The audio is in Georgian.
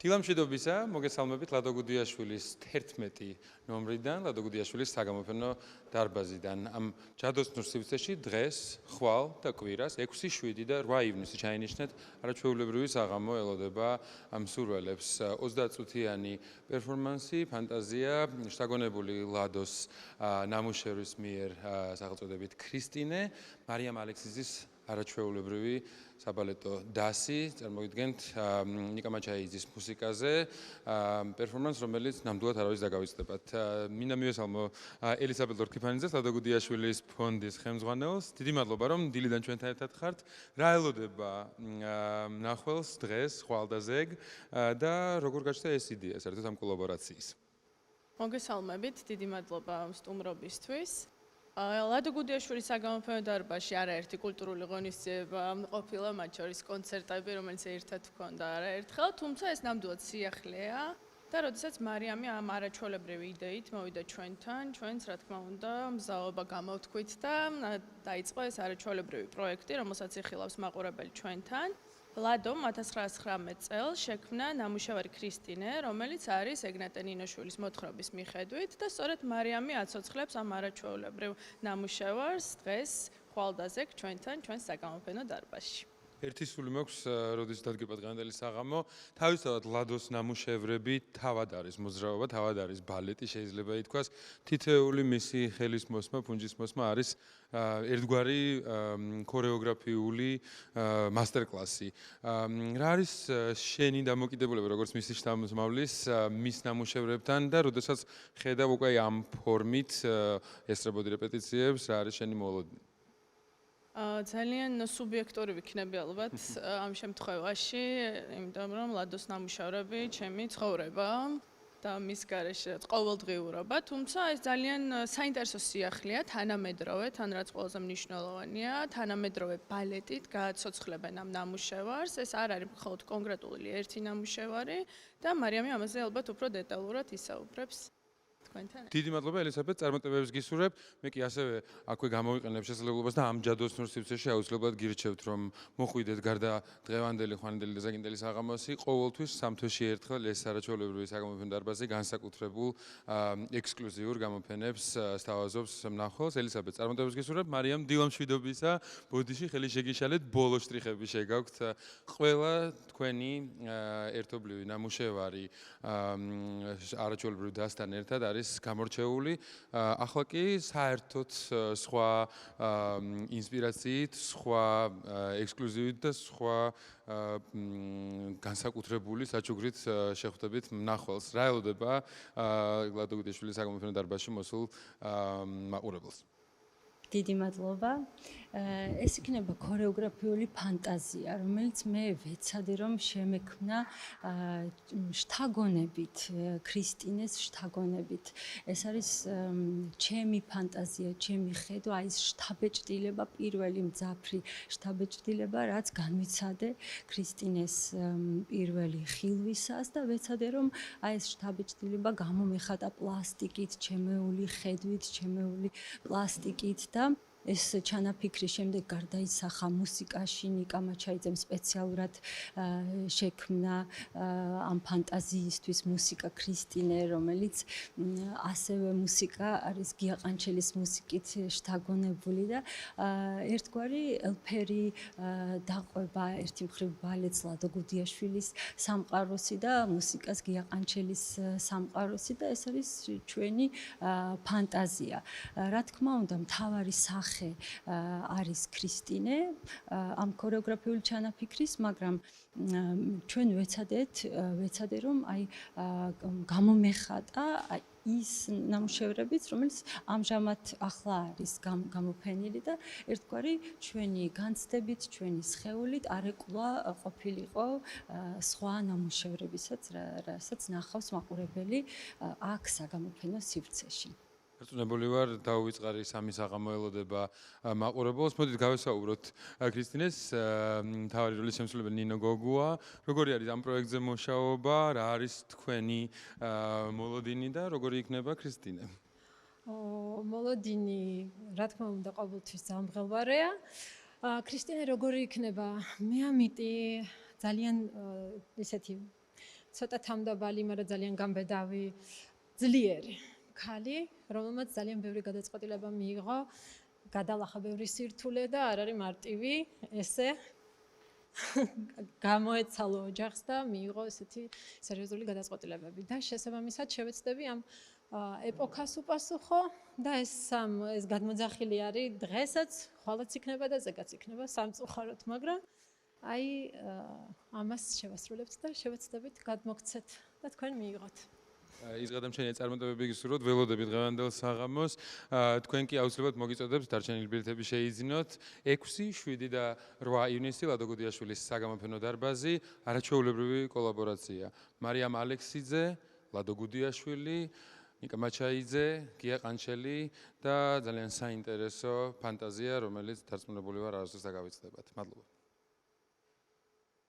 დილამშვიდობისა, მოგესალმებით ლადო გუდიაშვილის 11 ნომრიდან, ლადო გუდიაშვილის საგამოფენო დარბაზიდან. ამ ჯადოსნურ სივრცეში დღეს, ხვალ და კვირას 6, 7 და 8 ივნისი ჩაინიშნეთ არაჩვეულებრივი საღამო ელოდება მსურველებს. 30 წუთიანი პერფორმანსი, ფანტაზია, შთაგონებული ლადოს ნამუშევრის მიერ სახელწოდებით ქრისტინე, მარიამ ალექსიძის არაჩვეულებრივი საბალეტო დასი, წარმოგიდგენთ ნიკა მაჩაიძის მუსიკაზე, პერფორმანს, რომელიც ნამდვილად არ არის დაგავიწყდებათ. მინდა მივესალმო ელისაბედ ლორქიფანიძეს, ლადო გუდიაშვილის ფონდის ხელმძღვანელს. დიდი მადლობა, რომ დილიდან ჩვენთან ერთად ხართ. რა ელოდება მნახველს დღეს, ხვალ და ზეგ და როგორ გაჩნდა ეს იდეა საერთოდ ამ კოლაბორაციის? მოგესალმებით, დიდი მადლობა სტუმრობისთვის. ლადო გუდიაშვილის საგამოფენო დარბაზში არაერთი კულტურული ღონისძიება ყოფილა, მათ შორის კონცერტები, რომელიც ერთად ჰქონდა არაერთხელ, თუმცა ეს ნამდვილად სიახლეა და როდესაც მარიამი ამ არაჩვეულებრივი იდეით მოვიდა ჩვენთან, ჩვენც რა თქმა უნდა მზაობა გამოვთქვით და დაიწყო ეს არაჩვეულებრივი პროექტი, რომელსაც იხილავს მაყურებელი ჩვენთან. ლადომ 1919 წელს შექმნა ნამუშევარი ქრისტინე, რომელიც არის ეგნატე ნინოშვილის მოთხრობის მიხედვით და სწორედ მარიამი აცოცხლებს ამ არაჩვეულებრივ ნამუშევარს დღეს ხვალ და ზეგ ჩვენთან, ჩვენს საგამოფენო დარბაზში. ერთი სული მაქვს, როდის დადგება დღევანდელი საღამო. თავისთავად ლადოს ნამუშევრები თავად არის მოძრაობა, თავად არის ბალეტი, შეიძლება ითქვას. თითოეული მისი ხელის მოსმა, ფუნჯის მოსმა არის ერთგვარი ქორეოგრაფიული მასტერკლასი. რა არის შენი დამოკიდებულება, როგორც მისი შთამომავლის მის ნამუშევრებთან და როდესაც ხედავ უკვე ამ ფორმით ესწრებოდი რეპეტიციებს, რა არის შენი მოლოდინი? ძალიან სუბიექტური ვიქნები ალბათ ამ შემთხვევაში, იმიტომ რომ ლადოს ნამუშევრები ჩემი ცხოვრება და მის გარეშე ყოველდღიურობა, თუმცა ეს ძალიან საინტერესო სიახლეა, თანამედროვე, თან რაც ყველაზე მნიშვნელოვანია, თანამედროვე ბალეტით გააცოცხლებენ ამ ნამუშევარს, ეს არ არის მხოლოდ კონკრეტული ერთი ნამუშევარი და მარიამი ამაზე ალბათ უფრო დეტალურად ისაუბრებს. დიდი მადლობა ელისაბედ, წარმატებებს გისურვებ. მე კი ასევე აქვე გამოვიყენებ შესაძლებლობას და ამ ჯადოსნურ სივრცეში აუცილებლად გირჩევთ, რომ მოხვიდეთ გარდა დღევანდელი, ხვანდელი და ზაგინდელი საღამოსი, ყოველთვის სამთვეში ერთხელ ეს არაჩვეულებრივი საგამოფენო დარბაზი განსაკუთრებულ ექსკლუზიურ გამოფენებს სთავაზობს მნახველს. ელისაბედ, წარმატებებს გისურვებ. მარიამ, დილამშვიდობისა, ბოდიში ხელი შეგიშალეთ, ბოლო შტრიხები შეგაქვთ. ყველა თქვენი ერთობლივი ნამუშევარი არაჩვეულებრივ დასთან ერთად არის გამორჩეული. ახლა კი საერთოდ სხვა ინსპირაციით, სხვა ექსკლუზივით და სხვა განსაკუთრებული საჩუქრით შეხვდებით მნახველს. რა ელოდება ლადო გუდიაშვილის საგამოფენო დარბაზში მოსულ მაყურებელს? დიდი მადლობა. ეს იქნება ქორეოგრაფიული ფანტაზია, რომელიც მე ვეცადე რომ შემექმნა შთაგონებით, ქრისტინეს შთაგონებით. ეს არის ჩემი ფანტაზია, ჩემი ხედვა, აი ეს შთაბეჭდილება, პირველი მძაფრი შთაბეჭდილება, რაც განვიცადე ქრისტინეს პირველი ხილვისას და ვეცადე რომ აი ეს შთაბეჭდილება გამომეხატა პლასტიკით, ჩემეული ხედვით, ჩემეული პლასტიკით და ეს ჩანაფიქრი შემდეგ გარდაიცახა მუსიკაში, ნიკა მაჩაიძემ სპეციალურად შექმნა ამ ფანტაზიისთვის მუსიკა ქრისტინე, რომელიც ასევე მუსიკა არის გია ყანჩელის მუსიკით შთაგონებული და ერთგვარი ელფერი დაყვება ერთი მხრივ ბალეტს ლადო გუდიაშვილის სამყაროსი და მუსიკას გია ყანჩელის სამყაროსი და ეს არის ჩვენი ფანტაზია. რა თქმა უნდა, მთავარი სახე არის ქრისტინე ამ ქორეოგრაფიული ჩანაფიქრის, მაგრამ ჩვენ ვეცადე რომ აი გამომეხატა ის ნამუშევრებიც, რომელიც ამჟამად ახლა არის გამოფენილი და ერთგვარი ჩვენი განცდებით, ჩვენი სხეულით არეკულა ყოფილიყო სხვა ნამუშევრებისაც, რასაც ნახავს მაყურებელი აქ საგამოფენო სივრცეში. დარწმუნებული ვარ, დაუვიწყარი სამი საღამო ელოდება მაყურებელს. მოდით გავესაუბროთ ქრისტინეს, მთავარი როლის შემსრულებელი ნინო გოგუა. როგორი არის ამ პროექტზე მუშაობა, რა არის თქვენი მოლოდინი და როგორი იქნება ქრისტინე? მოლოდინი, რა თქმა უნდა, ყოველთვის გამღელვარეა. ქრისტინე როგორი იქნება? მე ამიტი ძალიან ისეთი ცოტა თამდაბალი, მაგრამ ძალიან გამბედავი, ძლიერი ქალი, რომელმაც ძალიან ბევრი გადაწყვეტილება მიიღო, გადალახა ბევრი სირთულე და არ არის მარტივი, ესე გამოეცალო ოჯახს და მიიღო ესეთი სერიოზული გადაწყვეტილებები და შესაბამისად შევეცდები ამ ეპოქას უპასუხო და ეს გადმოძახილი არის დღესაც, ხვალაც იქნება და ზეგაც იქნება სამწუხაროდ, მაგრამ აი ამას შევასრულებთ და შევეცდებით გადმოგცეთ და თქვენ მიიღოთ. იზღადა ჩემი წარმატებები გისურვოთ, ველოდები დღევანდელ საღამოს. თქვენ კი აუცილებლად მოგიწოდებთ დარჩენილი ბილეთები შეიძინოთ. 6, 7 და 8 ივნისი ლადო გუდიაშვილის საგამოფენო დარბაზი, არაჩვეულებრივი კოლაბორაცია. მარიამ ალექსიძე, ლადო გუდიაშვილი, ნიკა მაჩაიძე, გია ყანჩელი და ძალიან საინტერესო ფანტაზია, რომელიც დარწმუნებული ვარ არასდროს დაგავიწყდებათ. მადლობა.